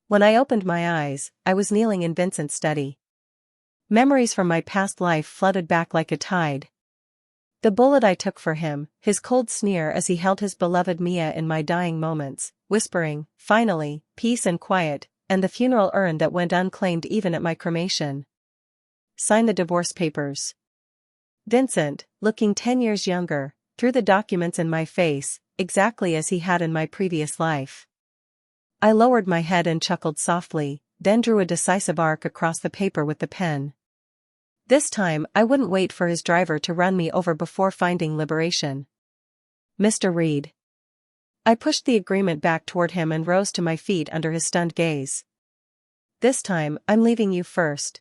When I opened my eyes, I was kneeling in Vincent's study. Memories from my past life flooded back like a tide. The bullet I took for him, his cold sneer as he held his beloved Mia in my dying moments, whispering, finally, peace and quiet, and the funeral urn that went unclaimed even at my cremation. Sign the divorce papers. Vincent, looking 10 years younger, threw the documents in my face, exactly as he had in my previous life. I lowered my head and chuckled softly, then drew a decisive arc across the paper with the pen. This time I wouldn't wait for his driver to run me over before finding liberation. Mr. Reed. I pushed the agreement back toward him and rose to my feet under his stunned gaze. This time, I'm leaving you first.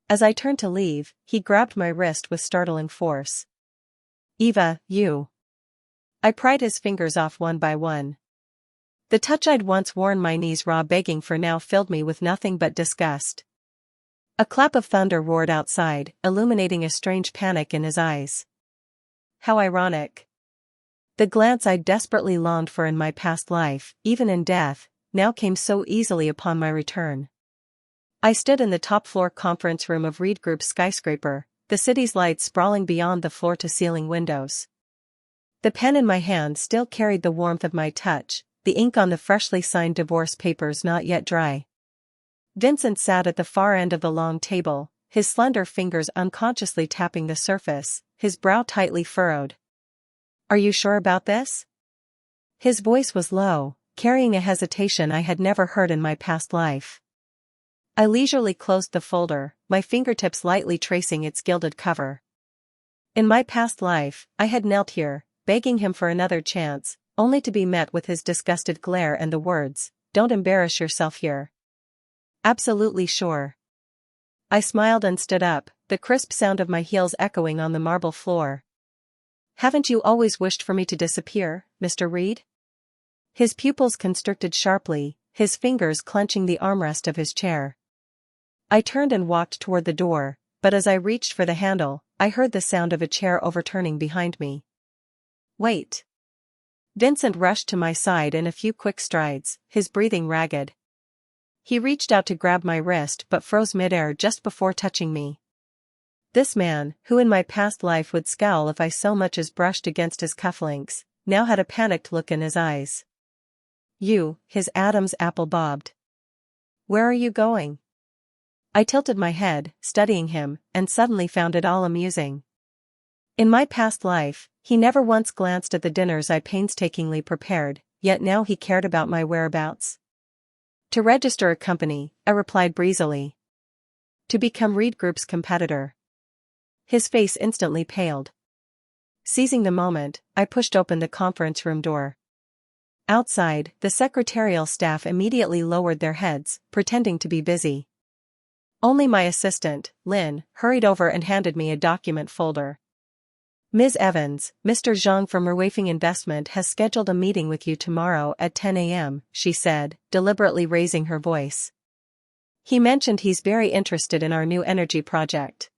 As I turned to leave, he grabbed my wrist with startling force. Eva, you. I pried his fingers off one by one. The touch I'd once worn my knees raw begging for now filled me with nothing but disgust. A clap of thunder roared outside, illuminating a strange panic in his eyes. How ironic. The glance I'd desperately longed for in my past life, even in death, now came so easily upon my return. I stood in the top-floor conference room of Reed Group's skyscraper, the city's lights sprawling beyond the floor-to-ceiling windows. The pen in my hand still carried the warmth of my touch, the ink on the freshly signed divorce papers not yet dry. Vincent sat at the far end of the long table, his slender fingers unconsciously tapping the surface, his brow tightly furrowed. Are you sure about this? His voice was low, carrying a hesitation I had never heard in my past life. I leisurely closed the folder, my fingertips lightly tracing its gilded cover. In my past life, I had knelt here, begging him for another chance, only to be met with his disgusted glare and the words, "Don't embarrass yourself here." Absolutely sure. I smiled and stood up, the crisp sound of my heels echoing on the marble floor. Haven't you always wished for me to disappear, Mr. Reed? His pupils constricted sharply, his fingers clenching the armrest of his chair. I turned and walked toward the door, but as I reached for the handle, I heard the sound of a chair overturning behind me. Wait. Vincent rushed to my side in a few quick strides, his breathing ragged. He reached out to grab my wrist but froze midair just before touching me. This man, who in my past life would scowl if I so much as brushed against his cufflinks, now had a panicked look in his eyes. You, his Adam's apple bobbed. Where are you going? I tilted my head, studying him, and suddenly found it all amusing. In my past life, he never once glanced at the dinners I painstakingly prepared, yet now he cared about my whereabouts. To register a company, I replied breezily. To become Reed Group's competitor. His face instantly paled. Seizing the moment, I pushed open the conference room door. Outside, the secretarial staff immediately lowered their heads, pretending to be busy. Only my assistant, Lynn, hurried over and handed me a document folder. Ms. Evans, Mr. Zhang from Rewafing Investment has scheduled a meeting with you tomorrow at 10 a.m., she said, deliberately raising her voice. He mentioned he's very interested in our new energy project.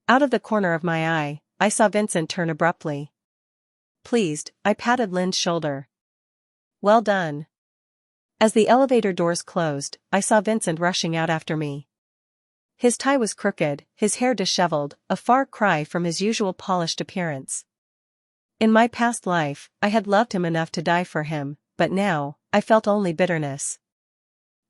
Out of the corner of my eye, I saw Vincent turn abruptly. Pleased, I patted Lynn's shoulder. Well done. As the elevator doors closed, I saw Vincent rushing out after me. His tie was crooked, his hair disheveled, a far cry from his usual polished appearance. In my past life, I had loved him enough to die for him, but now, I felt only bitterness.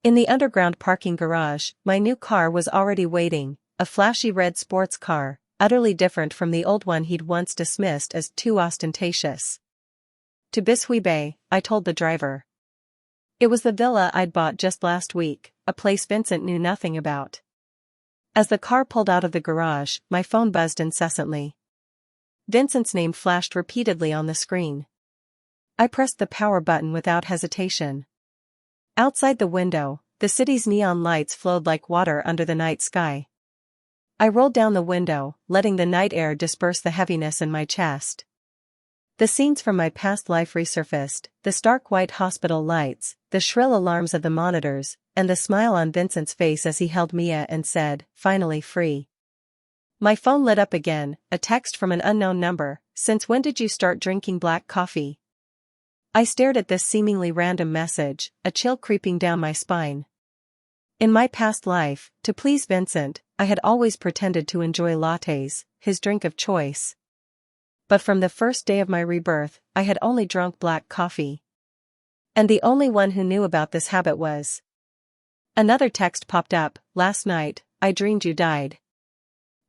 In the underground parking garage, my new car was already waiting, a flashy red sports car, utterly different from the old one he'd once dismissed as too ostentatious. To Bishui Bay, I told the driver. It was the villa I'd bought just last week, a place Vincent knew nothing about. As the car pulled out of the garage, my phone buzzed incessantly. Vincent's name flashed repeatedly on the screen. I pressed the power button without hesitation. Outside the window, the city's neon lights flowed like water under the night sky. I rolled down the window, letting the night air disperse the heaviness in my chest. The scenes from my past life resurfaced, the stark white hospital lights, the shrill alarms of the monitors, and the smile on Vincent's face as he held Mia and said, finally free. My phone lit up again, a text from an unknown number. Since when did you start drinking black coffee? I stared at this seemingly random message, a chill creeping down my spine. In my past life, to please Vincent, I had always pretended to enjoy lattes, his drink of choice. But from the first day of my rebirth, I had only drunk black coffee. And the only one who knew about this habit was. Another text popped up. Last night, I dreamed you died.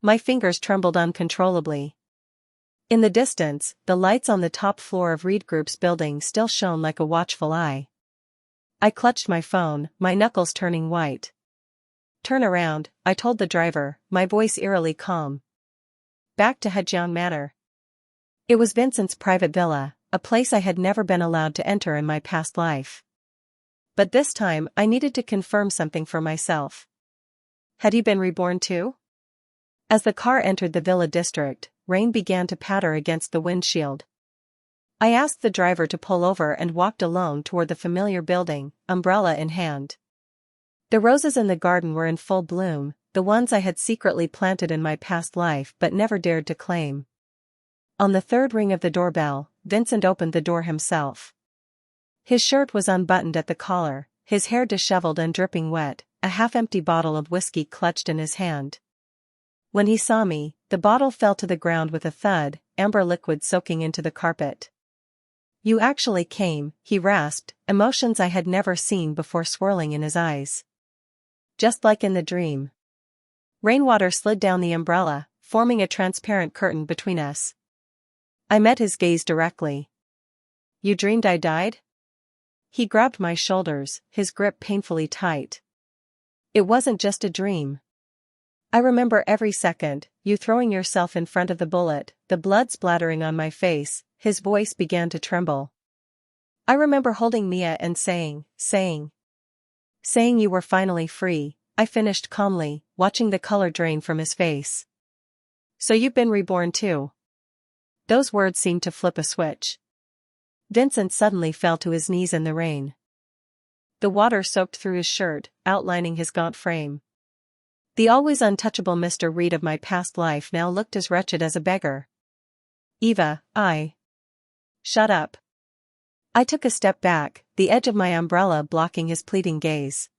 My fingers trembled uncontrollably. In the distance, the lights on the top floor of Reed Group's building still shone like a watchful eye. I clutched my phone, my knuckles turning white. Turn around, I told the driver, my voice eerily calm. Back to Hejian Manor. It was Vincent's private villa, a place I had never been allowed to enter in my past life. But this time I needed to confirm something for myself. Had he been reborn too? As the car entered the villa district, rain began to patter against the windshield. I asked the driver to pull over and walked alone toward the familiar building, umbrella in hand. The roses in the garden were in full bloom, the ones I had secretly planted in my past life but never dared to claim. On the third ring of the doorbell, Vincent opened the door himself. His shirt was unbuttoned at the collar, his hair disheveled and dripping wet, a half-empty bottle of whiskey clutched in his hand. When he saw me, the bottle fell to the ground with a thud, amber liquid soaking into the carpet. You actually came, he rasped, emotions I had never seen before swirling in his eyes. Just like in the dream. Rainwater slid down the umbrella, forming a transparent curtain between us. I met his gaze directly. You dreamed I died? He grabbed my shoulders, his grip painfully tight. It wasn't just a dream. I remember every second, you throwing yourself in front of the bullet, the blood splattering on my face. His voice began to tremble. I remember holding Mia and saying you were finally free. I finished calmly, watching the color drain from his face. So you've been reborn too. Those words seemed to flip a switch. Vincent suddenly fell to his knees in the rain. The water soaked through his shirt, outlining his gaunt frame. The always untouchable Mr. Reed of my past life now looked as wretched as a beggar. Eva, Shut up. I took a step back, the edge of my umbrella blocking his pleading gaze.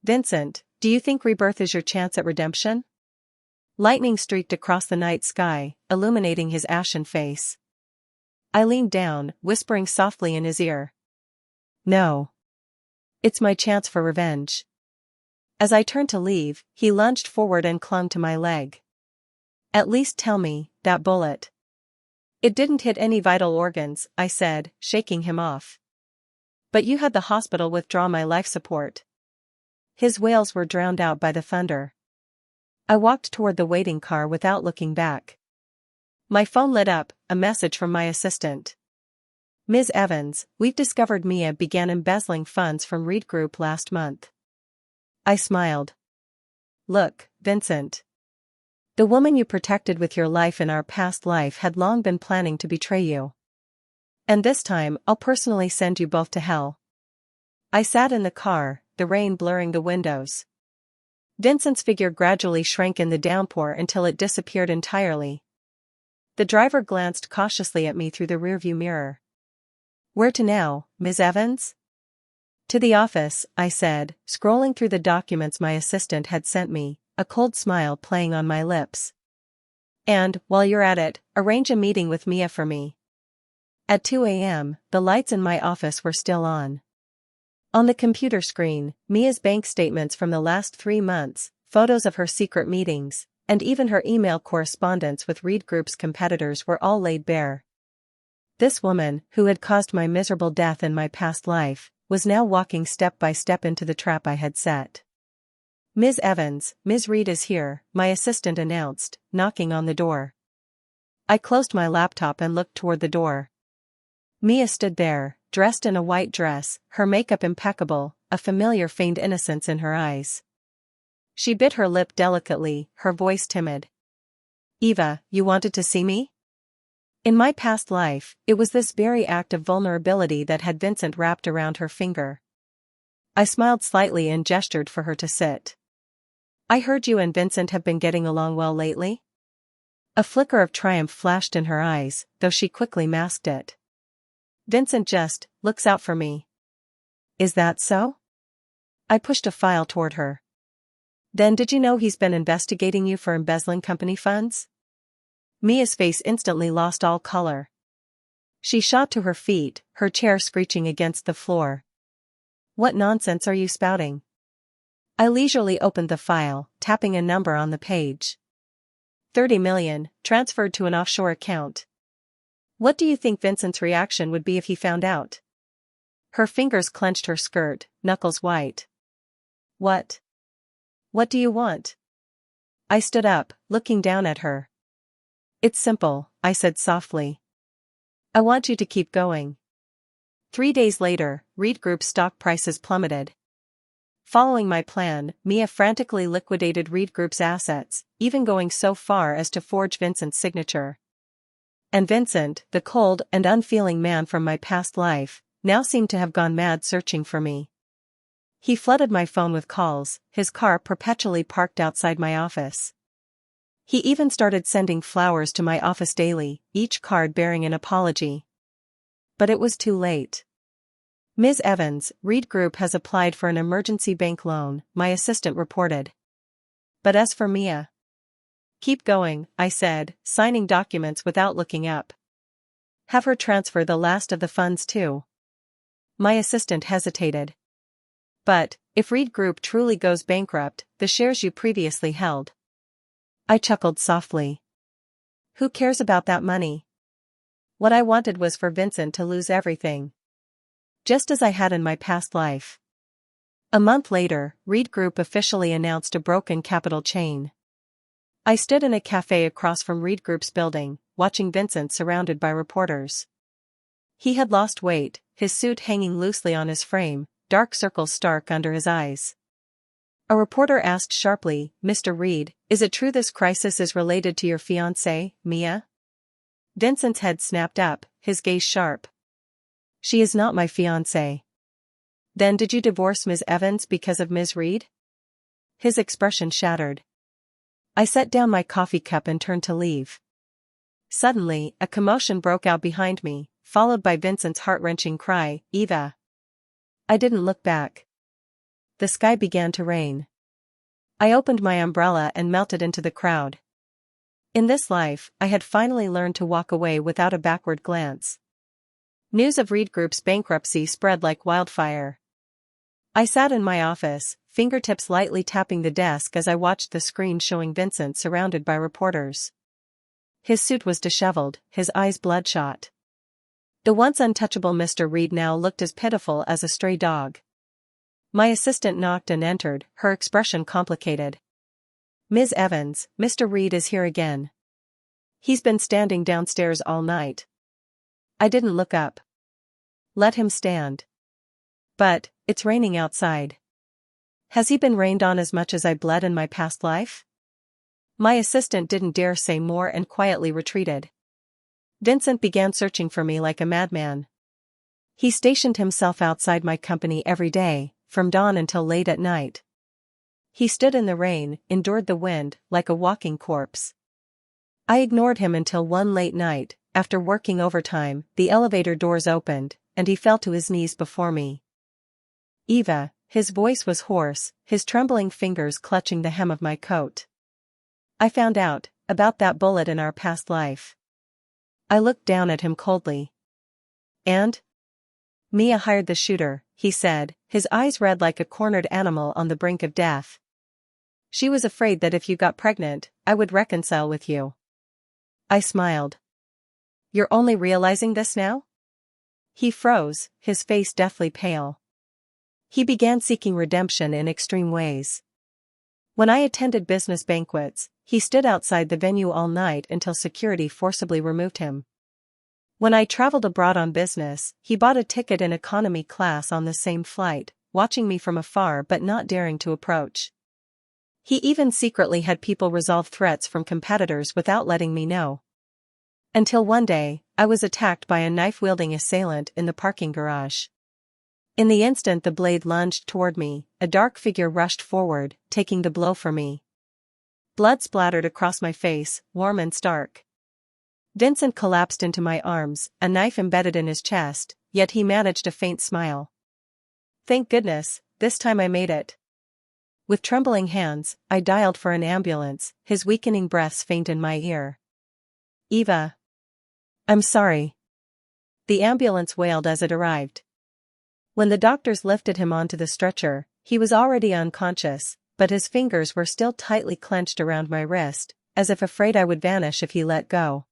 Vincent, do you think rebirth is your chance at redemption? Lightning streaked across the night sky, illuminating his ashen face. I leaned down, whispering softly in his ear. No. It's my chance for revenge. As I turned to leave, he lunged forward and clung to my leg. At least tell me, that bullet. It didn't hit any vital organs, I said, shaking him off. But you had the hospital withdraw my life support. His wails were drowned out by the thunder. I walked toward the waiting car without looking back. My phone lit up, a message from my assistant. Ms. Evans, we've discovered Mia began embezzling funds from Reed Group last month. I smiled. Look, Vincent. The woman you protected with your life in our past life had long been planning to betray you. And this time I'll personally send you both to hell. I sat in the car, the rain blurring the windows. Vincent's figure gradually shrank in the downpour until it disappeared entirely. The driver glanced cautiously at me through the rearview mirror. Where to now, Ms. Evans? To the office, I said, scrolling through the documents my assistant had sent me, a cold smile playing on my lips. And, while you're at it, arrange a meeting with Mia for me. At 2 a.m., the lights in my office were still on. On the computer screen, Mia's bank statements from the last 3 months, photos of her secret meetings, and even her email correspondence with Reed Group's competitors were all laid bare. This woman, who had caused my miserable death in my past life, was now walking step by step into the trap I had set. Ms. Evans, Ms. Reed is here, my assistant announced, knocking on the door. I closed my laptop and looked toward the door. Mia stood there, dressed in a white dress, her makeup impeccable, a familiar feigned innocence in her eyes. She bit her lip delicately, her voice timid. Eva, you wanted to see me? In my past life, it was this very act of vulnerability that had Vincent wrapped around her finger. I smiled slightly and gestured for her to sit. I heard you and Vincent have been getting along well lately? A flicker of triumph flashed in her eyes, though she quickly masked it. Vincent just looks out for me. Is that so? I pushed a file toward her. Then did you know he's been investigating you for embezzling company funds? Mia's face instantly lost all color. She shot to her feet, her chair screeching against the floor. What nonsense are you spouting? I leisurely opened the file, tapping a number on the page. 30 million, transferred to an offshore account. What do you think Vincent's reaction would be if he found out? Her fingers clenched her skirt, knuckles white. What? What do you want? I stood up, looking down at her. It's simple, I said softly. I want you to keep going. 3 days later, Reed Group's stock prices plummeted. Following my plan, Mia frantically liquidated Reed Group's assets, even going so far as to forge Vincent's signature. And Vincent, the cold and unfeeling man from my past life, now seemed to have gone mad searching for me. He flooded my phone with calls, his car perpetually parked outside my office. He even started sending flowers to my office daily, each card bearing an apology. But it was too late. Ms. Evans, Reed Group has applied for an emergency bank loan, my assistant reported. But as for Mia, keep going, I said, signing documents without looking up. Have her transfer the last of the funds too. My assistant hesitated. But, if Reed Group truly goes bankrupt, the shares you previously held. I chuckled softly. Who cares about that money? What I wanted was for Vincent to lose everything. Just as I had in my past life. A month later, Reed Group officially announced a broken capital chain. I stood in a cafe across from Reed Group's building, watching Vincent surrounded by reporters. He had lost weight, his suit hanging loosely on his frame, dark circles stark under his eyes. A reporter asked sharply, Mr. Reed, is it true this crisis is related to your fiancée, Mia? Vincent's head snapped up, his gaze sharp. She is not my fiancée. Then did you divorce Ms. Evans because of Ms. Reed? His expression shattered. I set down my coffee cup and turned to leave. Suddenly, a commotion broke out behind me, followed by Vincent's heart-wrenching cry, Eva. I didn't look back. The sky began to rain. I opened my umbrella and melted into the crowd. In this life, I had finally learned to walk away without a backward glance. News of Reed Group's bankruptcy spread like wildfire. I sat in my office, fingertips lightly tapping the desk as I watched the screen showing Vincent surrounded by reporters. His suit was disheveled, his eyes bloodshot. The once untouchable Mr. Reed now looked as pitiful as a stray dog. My assistant knocked and entered, her expression complicated. Ms. Evans, Mr. Reed is here again. He's been standing downstairs all night. I didn't look up. Let him stand. But, it's raining outside. Has he been rained on as much as I bled in my past life? My assistant didn't dare say more and quietly retreated. Vincent began searching for me like a madman. He stationed himself outside my company every day, from dawn until late at night. He stood in the rain, endured the wind, like a walking corpse. I ignored him until one late night, after working overtime, the elevator doors opened, and he fell to his knees before me. Eva, his voice was hoarse, his trembling fingers clutching the hem of my coat. I found out about that bullet in our past life. I looked down at him coldly. And? Mia hired the shooter, he said, his eyes red like a cornered animal on the brink of death. She was afraid that if you got pregnant, I would reconcile with you. I smiled. You're only realizing this now? He froze, his face deathly pale. He began seeking redemption in extreme ways. When I attended business banquets, he stood outside the venue all night until security forcibly removed him. When I traveled abroad on business, he bought a ticket in economy class on the same flight, watching me from afar but not daring to approach. He even secretly had people resolve threats from competitors without letting me know. Until one day, I was attacked by a knife-wielding assailant in the parking garage. In the instant the blade lunged toward me, a dark figure rushed forward, taking the blow for me. Blood splattered across my face, warm and stark. Vincent collapsed into my arms, a knife embedded in his chest, yet he managed a faint smile. Thank goodness, this time I made it. With trembling hands, I dialed for an ambulance, his weakening breaths faint in my ear. Eva. I'm sorry. The ambulance wailed as it arrived. When the doctors lifted him onto the stretcher, he was already unconscious, but his fingers were still tightly clenched around my wrist, as if afraid I would vanish if he let go.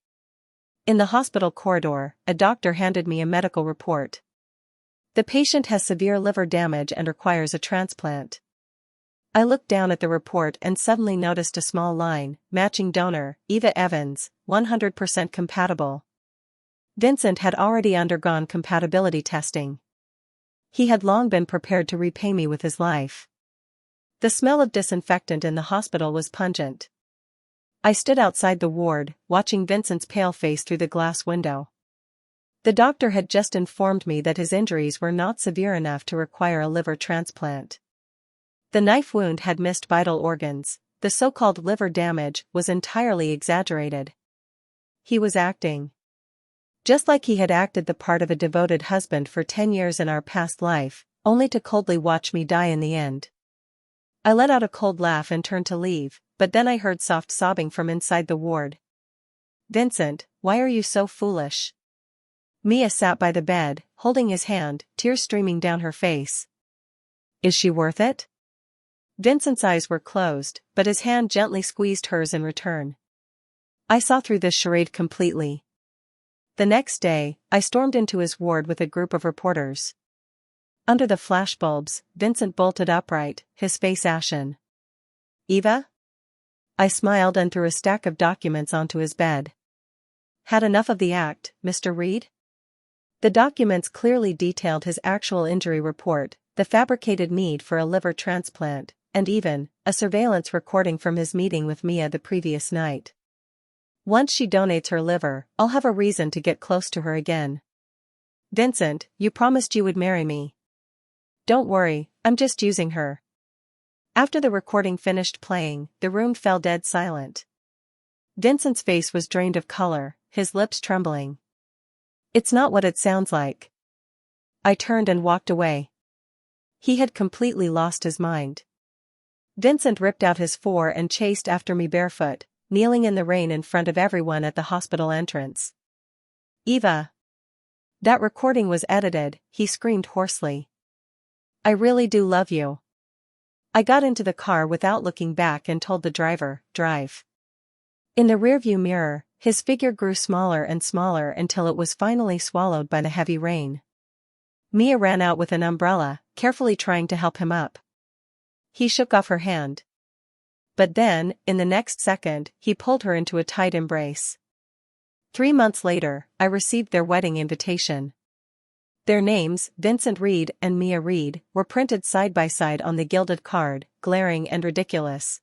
In the hospital corridor, a doctor handed me a medical report. The patient has severe liver damage and requires a transplant. I looked down at the report and suddenly noticed a small line, matching donor, Eva Evans, 100% compatible. Vincent had already undergone compatibility testing. He had long been prepared to repay me with his life. The smell of disinfectant in the hospital was pungent. I stood outside the ward, watching Vincent's pale face through the glass window. The doctor had just informed me that his injuries were not severe enough to require a liver transplant. The knife wound had missed vital organs, the so-called liver damage was entirely exaggerated. He was acting. Just like he had acted the part of a devoted husband for 10 years in our past life, only to coldly watch me die in the end. I let out a cold laugh and turned to leave, but then I heard soft sobbing from inside the ward. Vincent, why are you so foolish? Mia sat by the bed, holding his hand, tears streaming down her face. Is she worth it? Vincent's eyes were closed, but his hand gently squeezed hers in return. I saw through this charade completely. The next day, I stormed into his ward with a group of reporters. Under the flashbulbs, Vincent bolted upright, his face ashen. Eva? I smiled and threw a stack of documents onto his bed. Had enough of the act, Mr. Reed? The documents clearly detailed his actual injury report, the fabricated need for a liver transplant, and even a surveillance recording from his meeting with Mia the previous night. Once she donates her liver, I'll have a reason to get close to her again. Vincent, you promised you would marry me. Don't worry, I'm just using her. After the recording finished playing, the room fell dead silent. Vincent's face was drained of color, his lips trembling. It's not what it sounds like. I turned and walked away. He had completely lost his mind. Vincent ripped out his four and chased after me barefoot, kneeling in the rain in front of everyone at the hospital entrance. Eva! That recording was edited, he screamed hoarsely. I really do love you. I got into the car without looking back and told the driver, drive. In the rearview mirror, his figure grew smaller and smaller until it was finally swallowed by the heavy rain. Mia ran out with an umbrella, carefully trying to help him up. He shook off her hand. But then, in the next second, he pulled her into a tight embrace. 3 months later, I received their wedding invitation. Their names, Vincent Reed and Mia Reed, were printed side by side on the gilded card, glaring and ridiculous.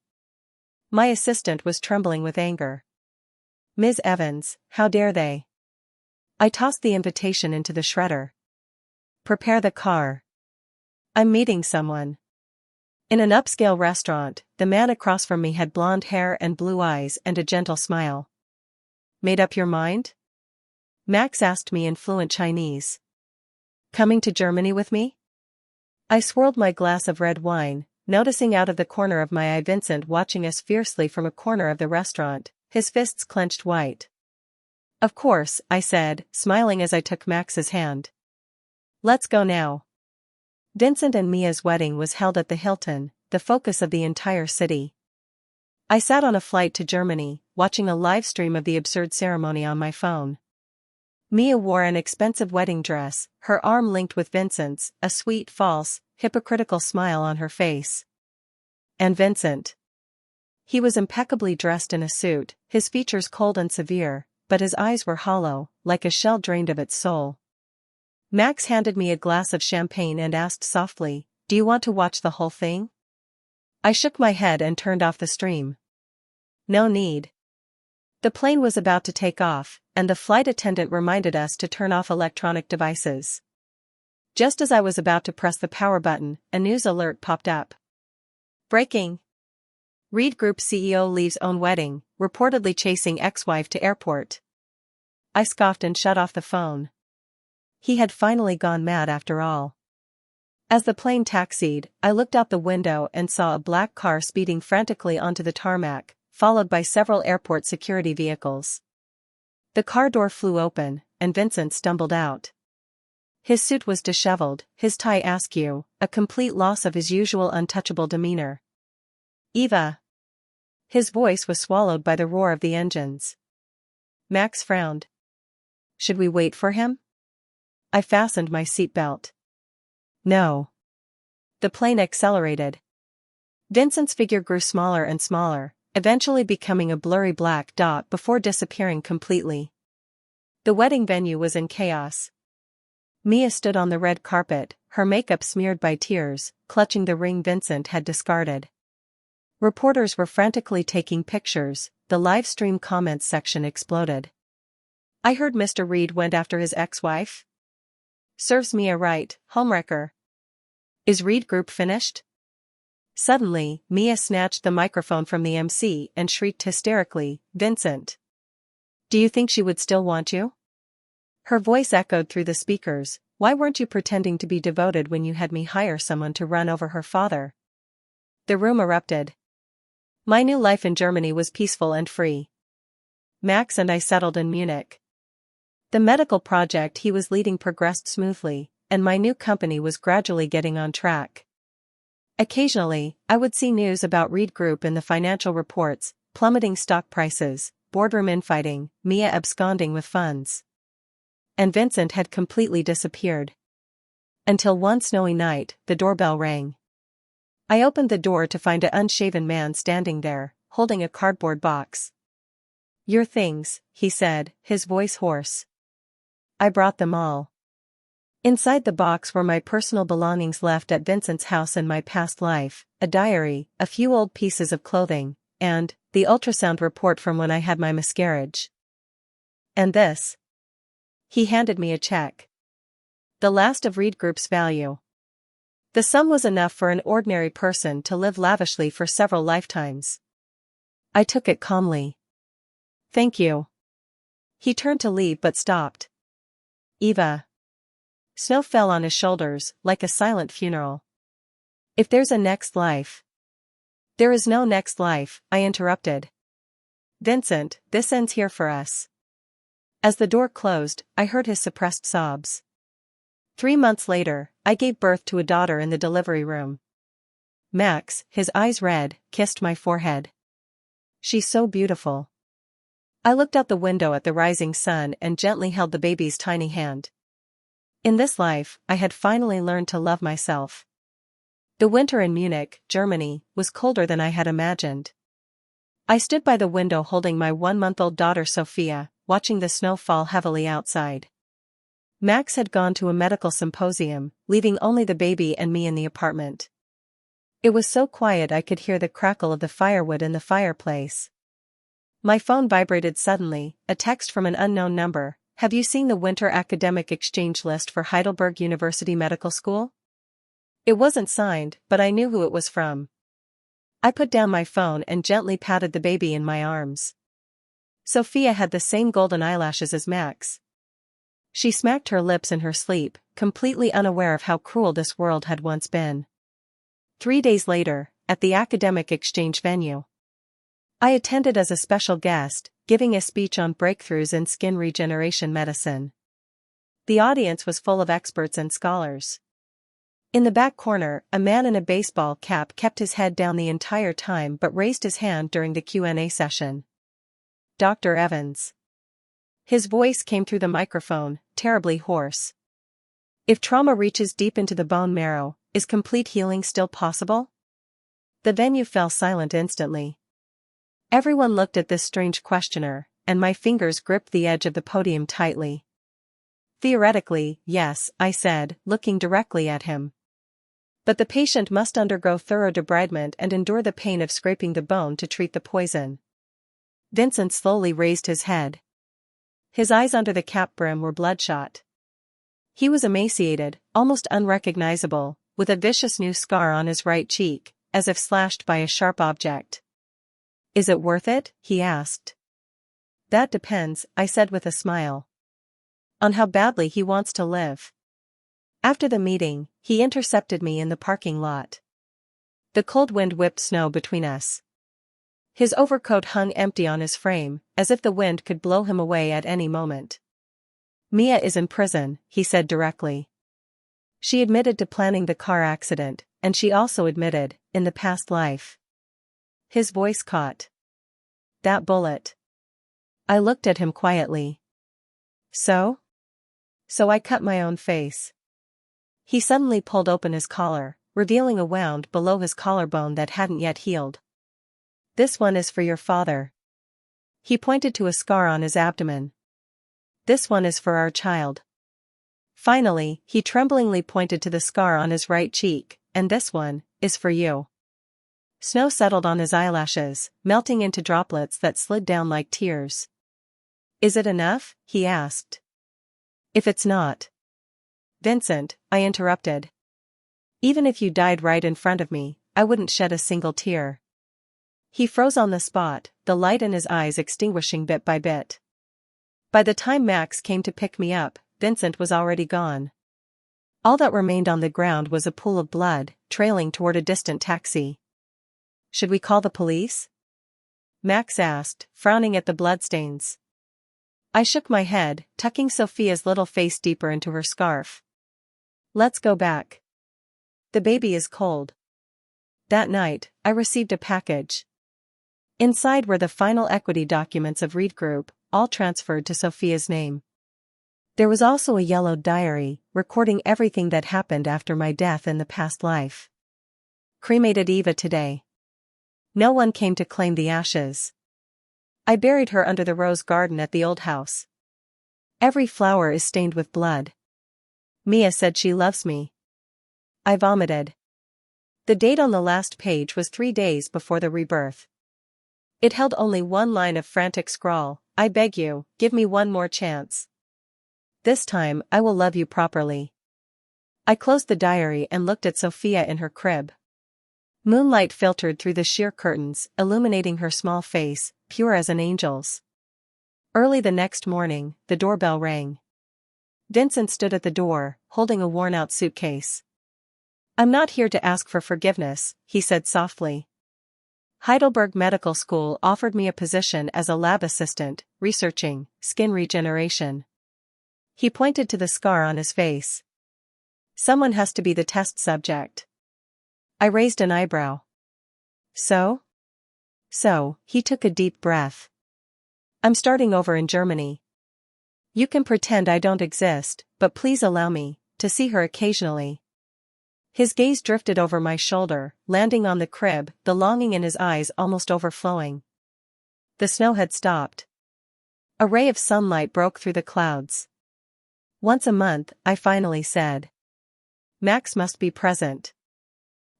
My assistant was trembling with anger. Ms. Evans, how dare they? I tossed the invitation into the shredder. Prepare the car. I'm meeting someone. In an upscale restaurant, the man across from me had blonde hair and blue eyes and a gentle smile. Made up your mind? Max asked me in fluent Chinese. Coming to Germany with me? I swirled my glass of red wine, noticing out of the corner of my eye Vincent watching us fiercely from a corner of the restaurant, his fists clenched white. Of course, I said, smiling as I took Max's hand. Let's go now. Vincent and Mia's wedding was held at the Hilton, the focus of the entire city. I sat on a flight to Germany, watching a live stream of the absurd ceremony on my phone. Mia wore an expensive wedding dress, her arm linked with Vincent's, a sweet, false, hypocritical smile on her face. And Vincent. He was impeccably dressed in a suit, his features cold and severe, but his eyes were hollow, like a shell drained of its soul. Max handed me a glass of champagne and asked softly, "Do you want to watch the whole thing?" I shook my head and turned off the stream. No need. The plane was about to take off, and the flight attendant reminded us to turn off electronic devices. Just as I was about to press the power button, a news alert popped up. Breaking! Reed Group CEO leaves own wedding, reportedly chasing ex-wife to airport. I scoffed and shut off the phone. He had finally gone mad after all. As the plane taxied, I looked out the window and saw a black car speeding frantically onto the tarmac, followed by several airport security vehicles. The car door flew open, and Vincent stumbled out. His suit was disheveled, his tie askew, a complete loss of his usual untouchable demeanor. "Eva!" His voice was swallowed by the roar of the engines. Max frowned. "Should we wait for him?" I fastened my seatbelt. "No." The plane accelerated. Vincent's figure grew smaller and smaller, eventually becoming a blurry black dot before disappearing completely. The wedding venue was in chaos. Mia stood on the red carpet, her makeup smeared by tears, clutching the ring Vincent had discarded. Reporters were frantically taking pictures, the live stream comments section exploded. "I heard Mr. Reed went after his ex-wife?" "Serves Mia right, homewrecker." "Is Reed Group finished?" Suddenly, Mia snatched the microphone from the MC and shrieked hysterically, "Vincent! Do you think she would still want you?" Her voice echoed through the speakers, "Why weren't you pretending to be devoted when you had me hire someone to run over her father?" The room erupted. My new life in Germany was peaceful and free. Max and I settled in Munich. The medical project he was leading progressed smoothly, and my new company was gradually getting on track. Occasionally, I would see news about Reed Group in the financial reports, plummeting stock prices, boardroom infighting, Mia absconding with funds. And Vincent had completely disappeared. Until one snowy night, the doorbell rang. I opened the door to find an unshaven man standing there, holding a cardboard box. "Your things," he said, his voice hoarse. "I brought them all." Inside the box were my personal belongings left at Vincent's house in my past life, a diary, a few old pieces of clothing, and the ultrasound report from when I had my miscarriage. "And this?" He handed me a check. The last of Reed Group's value. The sum was enough for an ordinary person to live lavishly for several lifetimes. I took it calmly. "Thank you." He turned to leave but stopped. "Eva." Snow fell on his shoulders, like a silent funeral. "If there's a next life." "There is no next life," I interrupted. "Vincent, this ends here for us." As the door closed, I heard his suppressed sobs. 3 months later, I gave birth to a daughter in the delivery room. Max, his eyes red, kissed my forehead. "She's so beautiful." I looked out the window at the rising sun and gently held the baby's tiny hand. In this life, I had finally learned to love myself. The winter in Munich, Germany, was colder than I had imagined. I stood by the window holding my 1-month-old daughter Sophia, watching the snow fall heavily outside. Max had gone to a medical symposium, leaving only the baby and me in the apartment. It was so quiet I could hear the crackle of the firewood in the fireplace. My phone vibrated suddenly, a text from an unknown number. "Have you seen the winter academic exchange list for Heidelberg University Medical School?" It wasn't signed, but I knew who it was from. I put down my phone and gently patted the baby in my arms. Sophia had the same golden eyelashes as Max. She smacked her lips in her sleep, completely unaware of how cruel this world had once been. 3 days later, at the academic exchange venue, I attended as a special guest, giving a speech on breakthroughs in skin regeneration medicine. The audience was full of experts and scholars. In the back corner, a man in a baseball cap kept his head down the entire time but raised his hand during the Q&A session. "Dr. Evans." His voice came through the microphone, terribly hoarse. "If trauma reaches deep into the bone marrow, is complete healing still possible?" The venue fell silent instantly. Everyone looked at this strange questioner, and my fingers gripped the edge of the podium tightly. "Theoretically, yes," I said, looking directly at him. "But the patient must undergo thorough debridement and endure the pain of scraping the bone to treat the poison." Vincent slowly raised his head. His eyes under the cap brim were bloodshot. He was emaciated, almost unrecognizable, with a vicious new scar on his right cheek, as if slashed by a sharp object. "Is it worth it?" he asked. That depends, I said with a smile. On how badly he wants to live. After the meeting, he intercepted me in the parking lot. The cold wind whipped snow between us. His overcoat hung empty on his frame, as if the wind could blow him away at any moment. Mia is in prison, he said directly. She admitted to planning the car accident, and she also admitted, in the past life. His voice caught. That bullet. I looked at him quietly. So? So I cut my own face. He suddenly pulled open his collar, revealing a wound below his collarbone that hadn't yet healed. This one is for your father. He pointed to a scar on his abdomen. This one is for our child. Finally, he tremblingly pointed to the scar on his right cheek, and this one is for you. Snow settled on his eyelashes, melting into droplets that slid down like tears. Is it enough? He asked. If it's not. Vincent, I interrupted. Even if you died right in front of me, I wouldn't shed a single tear. He froze on the spot, the light in his eyes extinguishing bit by bit. By the time Max came to pick me up, Vincent was already gone. All that remained on the ground was a pool of blood, trailing toward a distant taxi. Should we call the police? Max asked, frowning at the bloodstains. I shook my head, tucking Sophia's little face deeper into her scarf. Let's go back. The baby is cold. That night, I received a package. Inside were the final equity documents of Reed Group, all transferred to Sophia's name. There was also a yellowed diary, recording everything that happened after my death in the past life. Cremated Eva today. No one came to claim the ashes. I buried her under the rose garden at the old house. Every flower is stained with blood. Mia said she loves me. I vomited. The date on the last page was 3 days before the rebirth. It held only one line of frantic scrawl, I beg you, give me one more chance. This time, I will love you properly. I closed the diary and looked at Sophia in her crib. Moonlight filtered through the sheer curtains, illuminating her small face, pure as an angel's. Early the next morning, the doorbell rang. Vincent stood at the door, holding a worn-out suitcase. I'm not here to ask for forgiveness, he said softly. Heidelberg Medical School offered me a position as a lab assistant, researching skin regeneration. He pointed to the scar on his face. Someone has to be the test subject. I raised an eyebrow. So? So, he took a deep breath. I'm starting over in Germany. You can pretend I don't exist, but please allow me to see her occasionally. His gaze drifted over my shoulder, landing on the crib, the longing in his eyes almost overflowing. The snow had stopped. A ray of sunlight broke through the clouds. Once a month, I finally said. Max must be present.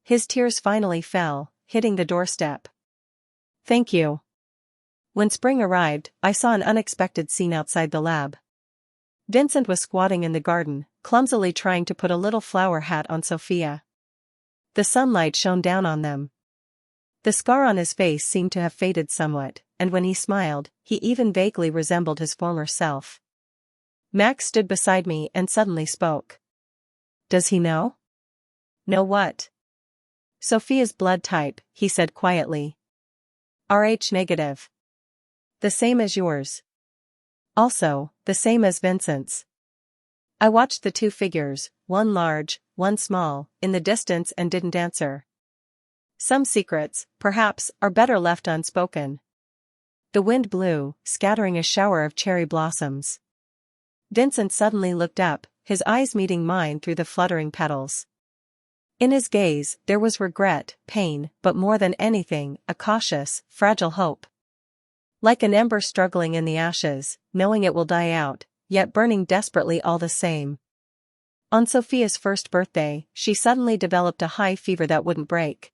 His tears finally fell, hitting the doorstep. Thank you. When spring arrived, I saw an unexpected scene outside the lab. Vincent was squatting in the garden, clumsily trying to put a little flower hat on Sophia. The sunlight shone down on them. The scar on his face seemed to have faded somewhat, and when he smiled, he even vaguely resembled his former self. Max stood beside me and suddenly spoke. Does he know? Know what? Sophia's blood type, he said quietly. Rh negative. The same as yours. Also, the same as Vincent's. I watched the two figures, one large, one small, in the distance and didn't answer. Some secrets, perhaps, are better left unspoken. The wind blew, scattering a shower of cherry blossoms. Vincent suddenly looked up, his eyes meeting mine through the fluttering petals. In his gaze, there was regret, pain, but more than anything, a cautious, fragile hope. Like an ember struggling in the ashes, knowing it will die out, yet burning desperately all the same. On Sophia's first birthday, she suddenly developed a high fever that wouldn't break.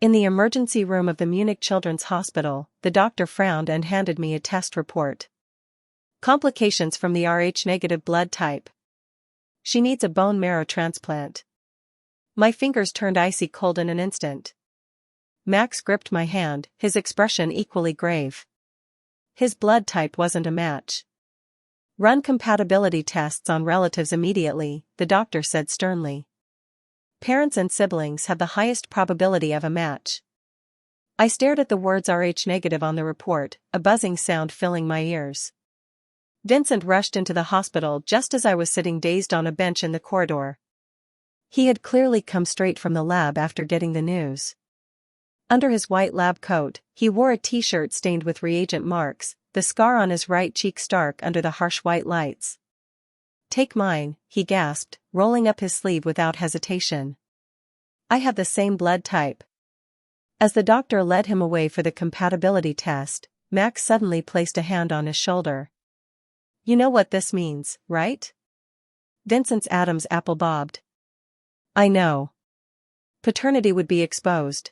In the emergency room of the Munich Children's Hospital, the doctor frowned and handed me a test report. Complications from the Rh-negative blood type. She needs a bone marrow transplant. My fingers turned icy cold in an instant. Max gripped my hand, his expression equally grave. His blood type wasn't a match. Run compatibility tests on relatives immediately, the doctor said sternly. Parents and siblings have the highest probability of a match. I stared at the words Rh negative on the report, a buzzing sound filling my ears. Vincent rushed into the hospital just as I was sitting dazed on a bench in the corridor. He had clearly come straight from the lab after getting the news. Under his white lab coat, he wore a t-shirt stained with reagent marks, the scar on his right cheek stark under the harsh white lights. "Take mine," he gasped, rolling up his sleeve without hesitation. "I have the same blood type." As the doctor led him away for the compatibility test, Max suddenly placed a hand on his shoulder. "You know what this means, right?" Vincent's Adam's apple bobbed. "I know. Paternity would be exposed."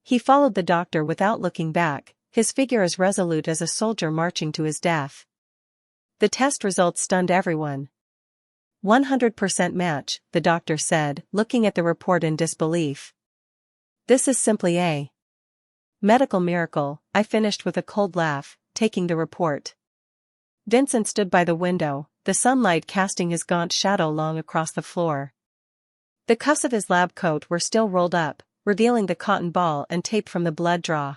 He followed the doctor without looking back, his figure as resolute as a soldier marching to his death. The test results stunned everyone. 100% match, the doctor said, looking at the report in disbelief. "This is simply a medical miracle," I finished with a cold laugh, taking the report. Vincent stood by the window, the sunlight casting his gaunt shadow long across the floor. The cuffs of his lab coat were still rolled up, revealing the cotton ball and tape from the blood draw.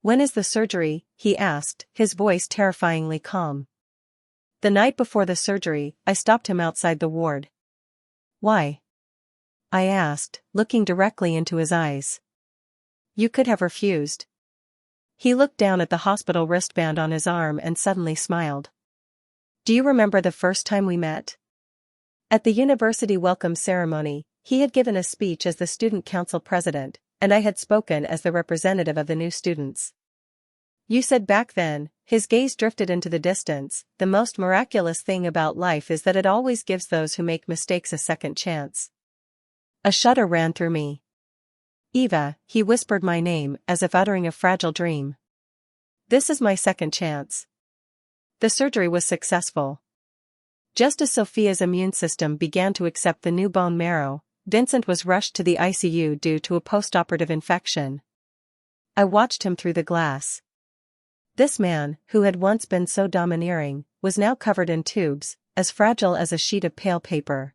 "When is the surgery?" he asked, his voice terrifyingly calm. "The night before the surgery," I stopped him outside the ward. "Why?" I asked, looking directly into his eyes. "You could have refused." He looked down at the hospital wristband on his arm and suddenly smiled. "Do you remember the first time we met?" At the university welcome ceremony, he had given a speech as the student council president, and I had spoken as the representative of the new students. "You said back then," his gaze drifted into the distance, "the most miraculous thing about life is that it always gives those who make mistakes a second chance." A shudder ran through me. "Eva," he whispered my name as if uttering a fragile dream. "This is my second chance." The surgery was successful. Just as Sophia's immune system began to accept the new bone marrow, Vincent was rushed to the ICU due to a postoperative infection. I watched him through the glass. This man, who had once been so domineering, was now covered in tubes, as fragile as a sheet of pale paper.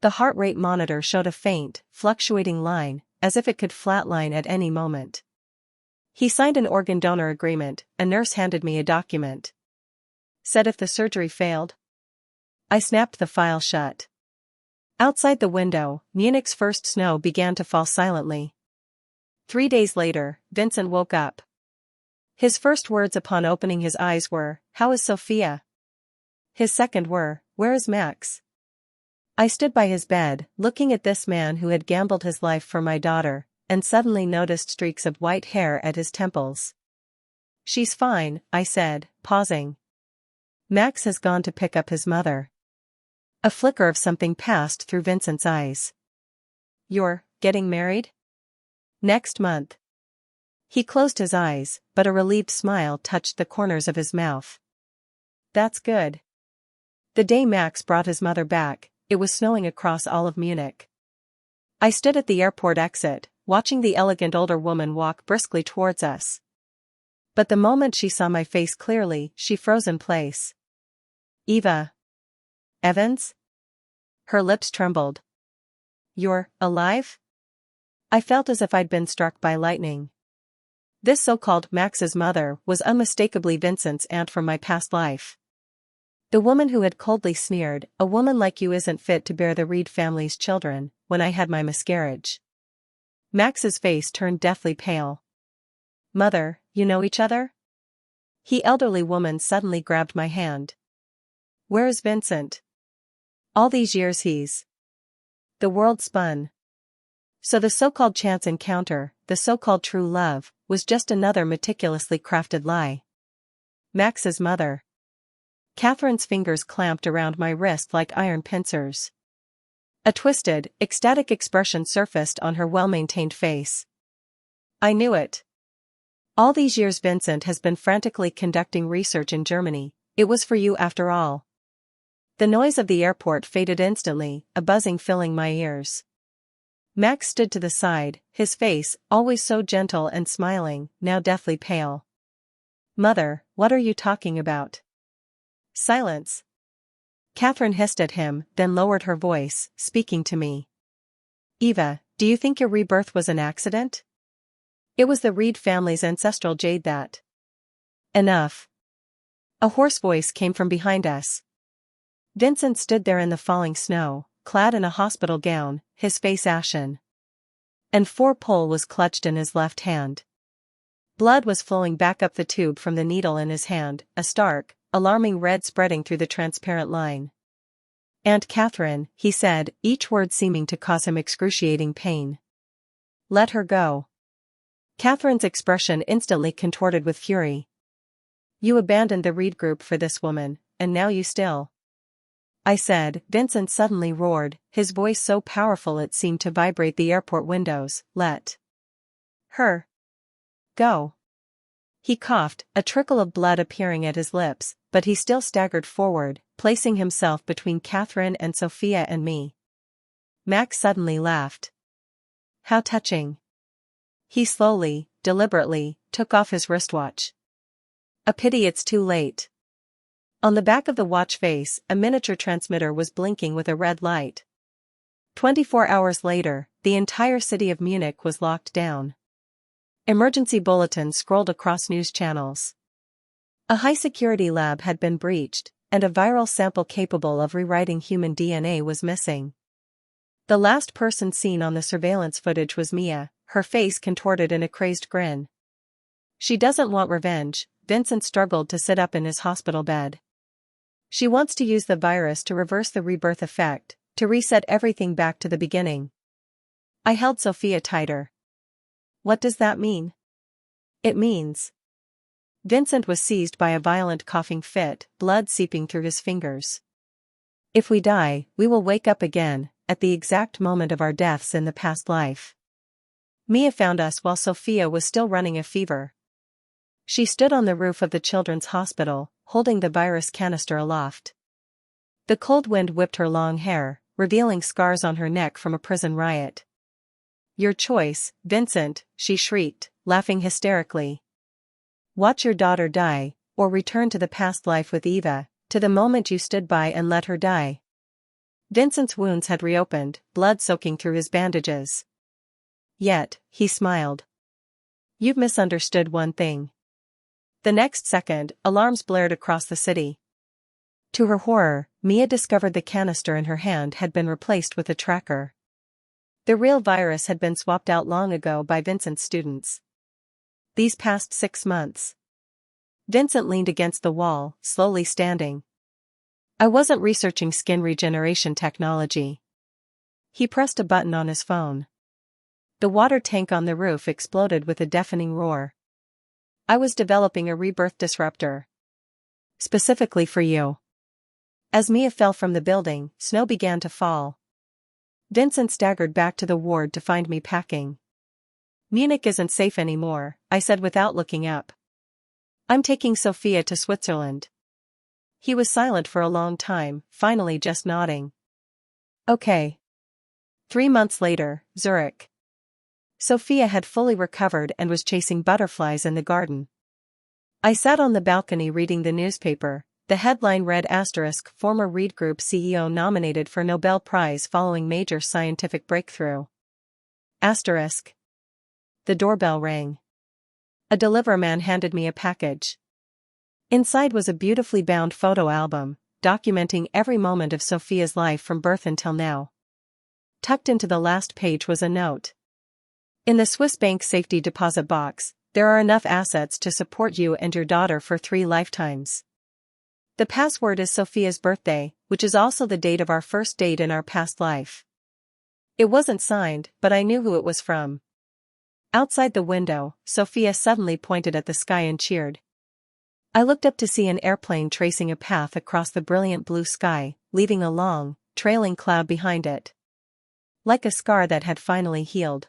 The heart rate monitor showed a faint, fluctuating line, as if it could flatline at any moment. He signed an organ donor agreement. A nurse handed me a document. Said if the surgery failed. I snapped the file shut. Outside the window, Munich's first snow began to fall silently. 3 days later, Vincent woke up. His first words upon opening his eyes were, "How is Sophia?" His second were, "Where is Max?" I stood by his bed, looking at this man who had gambled his life for my daughter, and suddenly noticed streaks of white hair at his temples. "She's fine," I said, pausing. "Max has gone to pick up his mother." A flicker of something passed through Vincent's eyes. "You're getting married?" "Next month." He closed his eyes, but a relieved smile touched the corners of his mouth. "That's good." The day Max brought his mother back, it was snowing across all of Munich. I stood at the airport exit, watching the elegant older woman walk briskly towards us. But the moment she saw my face clearly, she froze in place. "Eva Evans?" Her lips trembled. "You're alive?" I felt as if I'd been struck by lightning. This so-called Max's mother was unmistakably Vincent's aunt from my past life. The woman who had coldly sneered, "A woman like you isn't fit to bear the Reed family's children," when I had my miscarriage. Max's face turned deathly pale. "Mother, you know each other?" The elderly woman suddenly grabbed my hand. "Where is Vincent?" "All these years he's..." The world spun. So the so-called chance encounter, the so-called true love, was just another meticulously crafted lie. Max's mother. Catherine's fingers clamped around my wrist like iron pincers. A twisted, ecstatic expression surfaced on her well-maintained face. "I knew it. All these years Vincent has been frantically conducting research in Germany. It was for you after all." The noise of the airport faded instantly, a buzzing filling my ears. Max stood to the side, his face, always so gentle and smiling, now deathly pale. Mother, what are you talking about? Silence. Catherine hissed at him, then lowered her voice, speaking to me. Eva, do you think your rebirth was an accident? It was the Reed family's ancestral jade that. Enough. A hoarse voice came from behind us. Vincent stood there in the falling snow, clad in a hospital gown, his face ashen. And 4-pole was clutched in his left hand. Blood was flowing back up the tube from the needle in his hand, a stark, alarming red spreading through the transparent line. Aunt Catherine, he said, each word seeming to cause him excruciating pain. Let her go. Catherine's expression instantly contorted with fury. You abandoned the Reed group for this woman, and now you still. I said. Vincent suddenly roared, his voice so powerful it seemed to vibrate the airport windows. Let her go. He coughed, a trickle of blood appearing at his lips, but he still staggered forward, placing himself between Catherine and Sophia and me. Max suddenly laughed. How touching. He slowly, deliberately, took off his wristwatch. A pity it's too late. On the back of the watch face, a miniature transmitter was blinking with a red light. 24 hours later, the entire city of Munich was locked down. Emergency bulletins scrolled across news channels. A high-security lab had been breached, and a viral sample capable of rewriting human DNA was missing. The last person seen on the surveillance footage was Mia, her face contorted in a crazed grin. She doesn't want revenge. Vincent struggled to sit up in his hospital bed. She wants to use the virus to reverse the rebirth effect, to reset everything back to the beginning. I held Sophia tighter. What does that mean? It means. Vincent was seized by a violent coughing fit, blood seeping through his fingers. If we die, we will wake up again, at the exact moment of our deaths in the past life. Mia found us while Sophia was still running a fever. She stood on the roof of the children's hospital, holding the virus canister aloft. The cold wind whipped her long hair, revealing scars on her neck from a prison riot. Your choice, Vincent, she shrieked, laughing hysterically. Watch your daughter die, or return to the past life with Eva, to the moment you stood by and let her die. Vincent's wounds had reopened, blood soaking through his bandages. Yet, he smiled. You've misunderstood one thing. The next second, alarms blared across the city. To her horror, Mia discovered the canister in her hand had been replaced with a tracker. The real virus had been swapped out long ago by Vincent's students. These past 6 months. Vincent leaned against the wall, slowly standing. I wasn't researching skin regeneration technology. He pressed a button on his phone. The water tank on the roof exploded with a deafening roar. I was developing a rebirth disruptor. Specifically for you. As Mia fell from the building, snow began to fall. Vincent staggered back to the ward to find me packing. Munich isn't safe anymore, I said without looking up. I'm taking Sophia to Switzerland. He was silent for a long time, finally just nodding. Okay. 3 months later, Zurich. Sophia had fully recovered and was chasing butterflies in the garden. I sat on the balcony reading the newspaper. The headline read *, former Reed Group CEO nominated for Nobel Prize following major scientific breakthrough. *. The doorbell rang. A delivery man handed me a package. Inside was a beautifully bound photo album, documenting every moment of Sophia's life from birth until now. Tucked into the last page was a note. In the Swiss bank safety deposit box, there are enough assets to support you and your daughter for 3 lifetimes. The password is Sophia's birthday, which is also the date of our first date in our past life. It wasn't signed, but I knew who it was from. Outside the window, Sophia suddenly pointed at the sky and cheered. I looked up to see an airplane tracing a path across the brilliant blue sky, leaving a long, trailing cloud behind it. Like a scar that had finally healed.